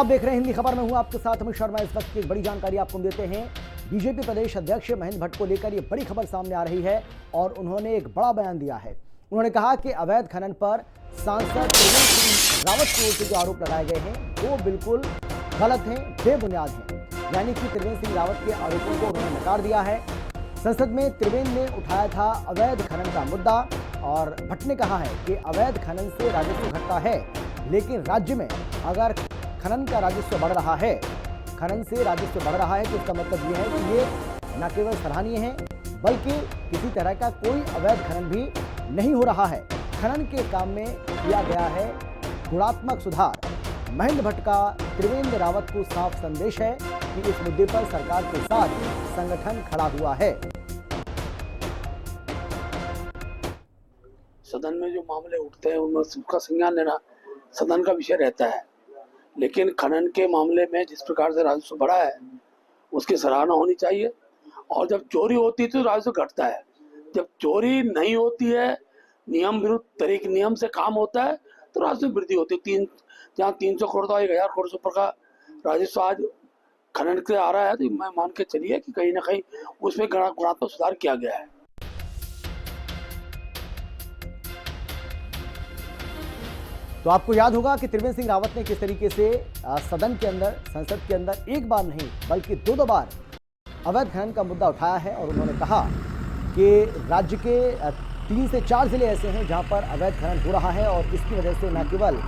आप देख रहे हैं हिंदी खबर में हूं आपके साथ अमित शर्मा। इस वक्त की एक बड़ी जानकारी आपको देते हैं। बीजेपी प्रदेश अध्यक्ष महेंद्र भट्ट को लेकर ये बड़ी खबर सामने आ रही है और उन्होंने एक बड़ा बयान दिया है। उन्होंने कहा कि अवैध खनन पर सांसद त्रिवेंद्र सिंह रावत की ओर से जो आरोप लगाए गए हैं वो बिल्कुल गलत हैं, बेबुनियाद हैं। यानी कि त्रिवेंद्र सिंह रावत के आरोपों को उन्होंने नकार दिया है। संसद में त्रिवेंद्र ने उठाया था अवैध खनन का मुद्दा और भट्ट ने कहा है कि अवैध खनन से राजस्व घटता है, लेकिन राज्य में अगर खनन का राजस्व बढ़ रहा है, खनन से राजस्व बढ़ रहा है तो इसका मतलब यह है कि ये न केवल सराहनीय है बल्कि किसी तरह का कोई अवैध खनन भी नहीं हो रहा है। खनन के काम में किया गया है गुणात्मक सुधार। महेंद्र भट्ट का त्रिवेंद्र रावत को साफ संदेश है कि इस मुद्दे पर सरकार के साथ संगठन खड़ा हुआ है। सदन में जो मामले उठते हैं उनमें सबका संज्ञान लेना सदन का विषय रहता है, लेकिन खनन के मामले में जिस प्रकार से राजस्व बढ़ा है उसकी सराहना होनी चाहिए। और जब चोरी होती है तो राजस्व घटता है, जब चोरी नहीं होती है, नियम विरुद्ध नियम से काम होता है तो राजस्व वृद्धि होती है। जहाँ 300 करोड़ था 1000 करोड़ रुपये का राजस्व आज खनन से आ रहा है, तो मैं मान के चलिए कि कहीं ना कहीं उसमें गुणात्मक सुधार किया गया है। तो आपको याद होगा कि त्रिवेंद्र सिंह रावत ने किस तरीके से सदन के अंदर, संसद के अंदर एक बार नहीं बल्कि दो बार अवैध खनन का मुद्दा उठाया है और उन्होंने कहा कि राज्य के 3 से 4 जिले ऐसे हैं जहां पर अवैध खनन हो रहा है और इसकी वजह से न केवल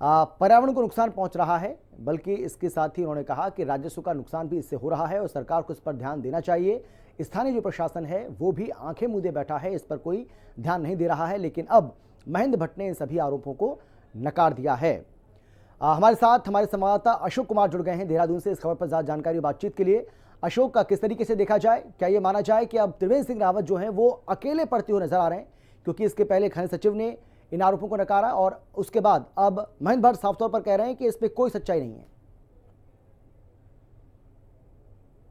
पर्यावरण को नुकसान पहुंच रहा है बल्कि इसके साथ ही उन्होंने कहा कि राजस्व का नुकसान भी इससे हो रहा है और सरकार को इस पर ध्यान देना चाहिए। स्थानीय जो प्रशासन है वो भी आंखें मूंदे बैठा है, इस पर कोई ध्यान नहीं दे रहा है। लेकिन अब महेंद्र भट्ट ने इन सभी आरोपों को नकार दिया है। हमारे साथ हमारे संवाददाता अशोक कुमार जुड़ गए हैं देहरादून से इस खबर पर ज्यादा जानकारी और बातचीत के लिए। अशोक, का किस तरीके से देखा जाए, क्या ये माना जाए कि अब त्रिवेंद्र सिंह रावत जो हैं वो अकेले पड़ते हुए नजर आ रहे हैं, क्योंकि इसके पहले खनन सचिव ने इन आरोपों को नकारा और उसके बाद अब महेंद्र भट्ट साफ तौर पर कह रहे हैं कि इस पर कोई सच्चाई नहीं है।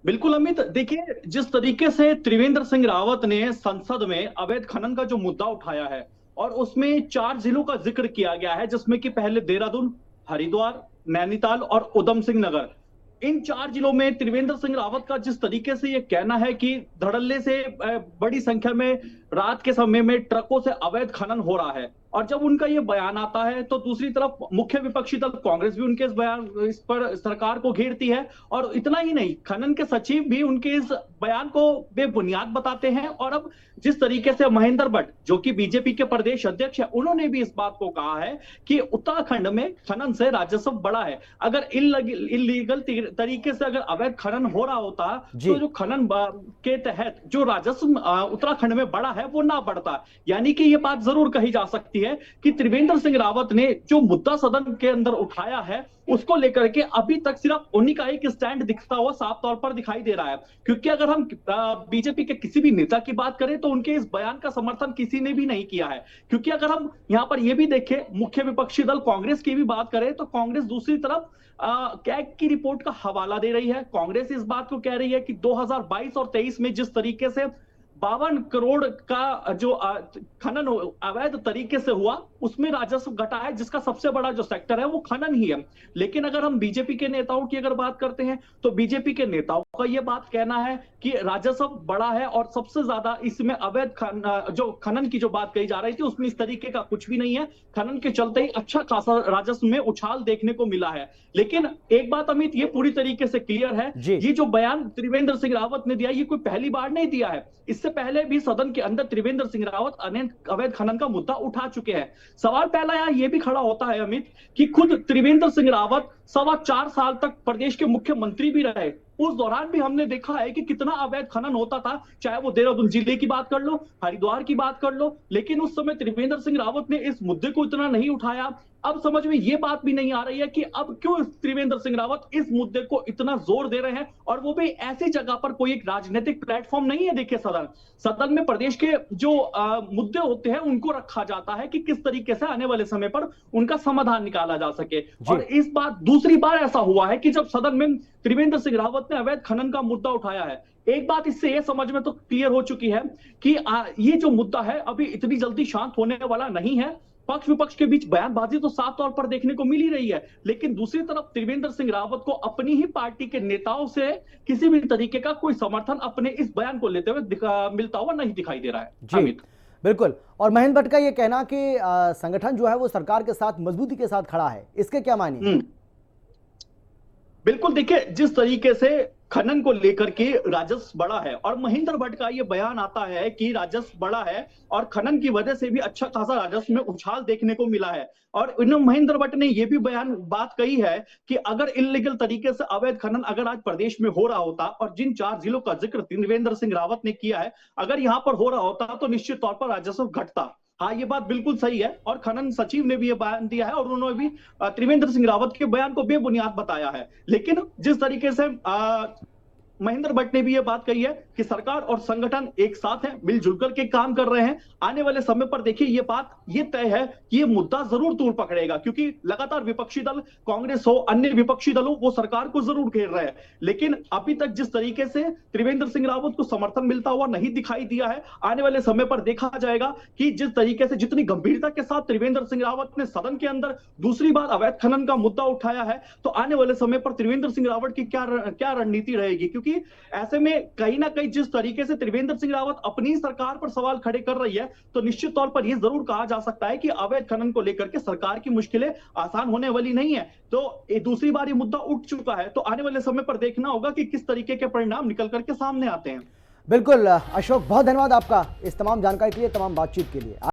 बिल्कुल अमित, देखिए जिस तरीके से त्रिवेंद्र सिंह रावत ने संसद में अवैध खनन का जो मुद्दा उठाया है और उसमें 4 जिलों का जिक्र किया गया है, जिसमें कि पहले देहरादून, हरिद्वार, नैनीताल और उधम सिंह नगर। इन 4 जिलों में त्रिवेंद्र सिंह रावत का जिस तरीके से ये कहना है कि धड़ल्ले से बड़ी संख्या में रात के समय में ट्रकों से अवैध खनन हो रहा है, और जब उनका ये बयान आता है तो दूसरी तरफ मुख्य विपक्षी दल कांग्रेस भी उनके इस पर सरकार को घेरती है। और इतना ही नहीं, खनन के सचिव भी उनके इस बयान को बेबुनियाद बताते हैं। और अब जिस तरीके से महेंद्र भट्ट, जो कि बीजेपी के प्रदेश अध्यक्ष है, उन्होंने भी इस बात को कहा है कि उत्तराखंड में खनन से राजस्व बढ़ा है। अगर इलीगल तरीके से अगर अवैध खनन हो रहा होता तो जो खनन के तहत जो राजस्व उत्तराखंड में बढ़ा है वो ना बढ़ता। यानी कि ये बात जरूर कही जा सकती है कि त्रिवेंद्र सिंह रावत ने जो मुद्दा सदन के अंदर उठाया है उसको लेकर के अभी तक सिर्फ उन्हीं का एक स्टैंड दिखता हुआ साफ तौर पर दिखाई दे रहा है। क्योंकि अगर हम बीजेपी के किसी भी नेता की बात करें तो उनके इस बयान का समर्थन किसी ने भी नहीं किया है। क्योंकि अगर हम यहां पर यह भी देखें, मुख्य विपक्षी दल कांग्रेस की भी बात करें तो कांग्रेस दूसरी तरफ कैग की रिपोर्ट का हवाला दे रही है। कांग्रेस इस बात को कह रही है कि 2022 और 23 में जिस तरीके से 52 करोड़ का जो खनन अवैध तरीके से हुआ उसमें राजस्व घटा है, जिसका सबसे बड़ा जो सेक्टर है वो खनन ही है। लेकिन अगर हम बीजेपी के नेताओं की अगर बात करते हैं तो बीजेपी के नेताओं का यह बात कहना है कि राजस्व बढ़ा है और सबसे ज्यादा इसमें अवैध जो खनन की जो बात कही जा रही थी उसमें इस तरीके का कुछ भी नहीं है। खनन के चलते ही अच्छा खासा राजस्व में उछाल देखने को मिला है। लेकिन एक बात अमित, ये पूरी तरीके से क्लियर है, ये जो बयान त्रिवेंद्र सिंह रावत ने दिया ये कोई पहली बार नहीं दिया है। इससे पहले भी सदन के अंदर त्रिवेंद्र सिंह रावत अवैध खनन का मुद्दा उठा चुके हैं। सवाल पहला यहां यह भी खड़ा होता है अमित कि खुद त्रिवेंद्र सिंह रावत 4.25 साल तक प्रदेश के मुख्यमंत्री भी रहे, उस दौरान भी हमने देखा है कि कितना अवैध खनन होता था, चाहे वो देहरादून जिले की बात कर लो, हरिद्वार की बात कर लो। लेकिन उस समय त्रिवेंद्र सिंह रावत ने इस मुद्दे को इतना नहीं उठाया। अब समझ में ये बात भी नहीं आ रही है कि अब क्यों त्रिवेंद्र सिंह रावत इस मुद्दे को इतना जोर दे रहे हैं, और वो भी ऐसी जगह पर कोई एक राजनीतिक प्लेटफॉर्म नहीं है। देखिए सदन में प्रदेश के जो मुद्दे होते हैं उनको रखा जाता है कि किस तरीके से आने वाले समय पर उनका समाधान निकाला जा सके। और इस बार दूसरी बार ऐसा हुआ है कि जब सदन में त्रिवेंद्र सिंह रावत ने अवैध खनन का मुद्दा उठाया है, एक बात इससे यह समझ में तो क्लियर हो चुकी है कि ये जो मुद्दा है अभी इतनी जल्दी शांत होने वाला नहीं है। पक्ष विपक्ष के बीच बयानबाजी तो साफ तौर पर देखने को मिल ही रही है, लेकिन दूसरी तरफ त्रिवेंद्र सिंह रावत को अपनी ही पार्टी के नेताओं से किसी भी तरीके का कोई समर्थन अपने इस बयान को लेते हुए मिलता हुआ नहीं दिखाई दे रहा है। जी बिल्कुल। और महेंद्र भट्ट का ये कहना कि संगठन जो है वो सरकार के साथ मजबूती के साथ खड़ा है, इसके क्या मानिए? बिल्कुल, देखिए जिस तरीके से खनन को लेकर के राजस्व बढ़ा है और महेंद्र भट्ट का ये बयान आता है कि राजस्व बढ़ा है और खनन की वजह से भी अच्छा खासा राजस्व में उछाल देखने को मिला है। और महेंद्र भट्ट ने ये भी बात कही है कि अगर इल्लीगल तरीके से अवैध खनन अगर आज प्रदेश में हो रहा होता और जिन 4 जिलों का जिक्र त्रिवेंद्र सिंह रावत ने किया है, अगर यहाँ पर हो रहा होता तो निश्चित तौर पर राजस्व घटता। हाँ, ये बात बिल्कुल सही है और खनन सचिव ने भी ये बयान दिया है और उन्होंने भी त्रिवेंद्र सिंह रावत के बयान को बेबुनियाद बताया है। लेकिन जिस तरीके से महेंद्र भट्ट ने भी ये बात कही है कि सरकार और संगठन एक साथ है, मिलजुल कर के काम कर रहे हैं। आने वाले समय पर देखिए ये बात ये तय है कि ये मुद्दा जरूर तूल पकड़ेगा, क्योंकि लगातार विपक्षी दल कांग्रेस हो अन्य विपक्षी दलों वो सरकार को जरूर घेर रहे हैं, लेकिन अभी तक जिस तरीके से त्रिवेंद्र सिंह रावत को समर्थन मिलता हुआ नहीं दिखाई दिया है। आने वाले समय पर देखा जाएगा कि जिस तरीके से जितनी गंभीरता के साथ त्रिवेंद्र सिंह रावत ने सदन के अंदर दूसरी बार अवैध खनन का मुद्दा उठाया है, तो आने वाले समय पर त्रिवेंद्र सिंह रावत की क्या रणनीति रहेगी, क्योंकि ऐसे में कहीं ना कहीं जिस तरीके से त्रिवेंद्र सिंह रावत अपनी सरकार पर सवाल खड़े कर रही है, तो निश्चित तौर पर यह जरूर कहा जा सकता है कि अवैध खनन को लेकर के सरकार की मुश्किलें आसान होने वाली नहीं है। तो दूसरी बार ये मुद्दा उठ चुका है, तो आने वाले समय पर देखना होगा कि किस तरीके के परिणाम निकल करके सामने आते हैं। बिल्कुल अशोक, बहुत धन्यवाद आपका इस तमाम जानकारी के लिए, तमाम बातचीत के लिए।